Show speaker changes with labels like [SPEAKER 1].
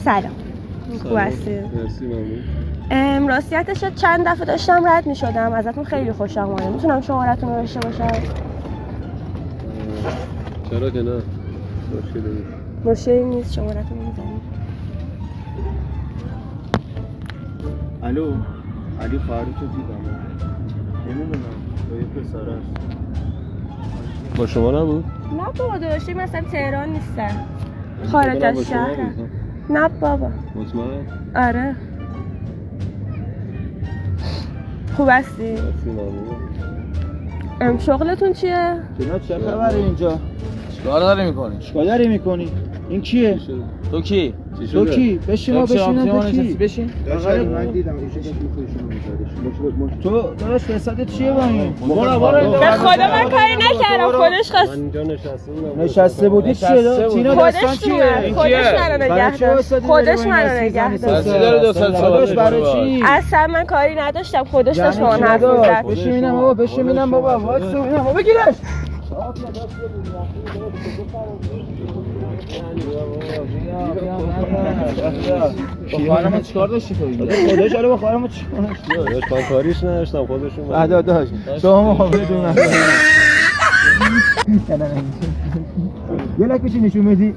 [SPEAKER 1] سلام. خوب هستی؟
[SPEAKER 2] مرسی ممنون.
[SPEAKER 1] راستیتش چند دفعه داشتم رد می شدم ازتون خیلی خوشم اومده. میتونم شمارتون رو داشته باشم؟
[SPEAKER 2] چرا که نه؟
[SPEAKER 1] مشکلی نیست. شمارتون رو میزنید.
[SPEAKER 3] الو علی خواهرتو دیدم. نمیدونم با یه پسر هست.
[SPEAKER 2] با شما نبود؟
[SPEAKER 1] نه بابا داشتیم مثلا تهران نیستن، خارج از شهر. نه بابا.
[SPEAKER 2] مطمئن؟
[SPEAKER 1] آره. خوب هستی؟
[SPEAKER 2] مرسی ممنون.
[SPEAKER 1] شغلتون چیه؟
[SPEAKER 3] جناب چه خبره اینجا؟
[SPEAKER 4] چیکار داری میکنی؟
[SPEAKER 3] چیکار داری میکنی؟ این کیه؟
[SPEAKER 4] تو کی؟
[SPEAKER 3] تو کی؟ بشین ما بشینم تو کی؟
[SPEAKER 4] بشین.
[SPEAKER 3] من دیدم ایشون تو داداش فسادت چیه با این؟
[SPEAKER 4] برو
[SPEAKER 1] به خدا من کاری نکردم، خودش خواست.
[SPEAKER 2] من اینجا نشستم.
[SPEAKER 3] نشسته بودی چیه؟ تینا داستان چیه؟
[SPEAKER 1] خودش منو نگه داشت. خودش منو نگه داشت.
[SPEAKER 4] داره دو سال
[SPEAKER 3] داداش برای چی؟
[SPEAKER 1] اصلا من کاری نداشتم، خودش داشت با من حرف می‌زد.
[SPEAKER 3] بشین ببینم بابا، بشین ببینم بابا، وایسا ببینم بابا، بگیرش.
[SPEAKER 4] خواهرم چیکار داشتی تو اینجا؟
[SPEAKER 3] خودش آره با خواهرم چیکار داشتی؟
[SPEAKER 2] من کاریش نداشتم خودشون.
[SPEAKER 3] ادا داشت. شما ما بدون. یه لک بچی نشون بدی.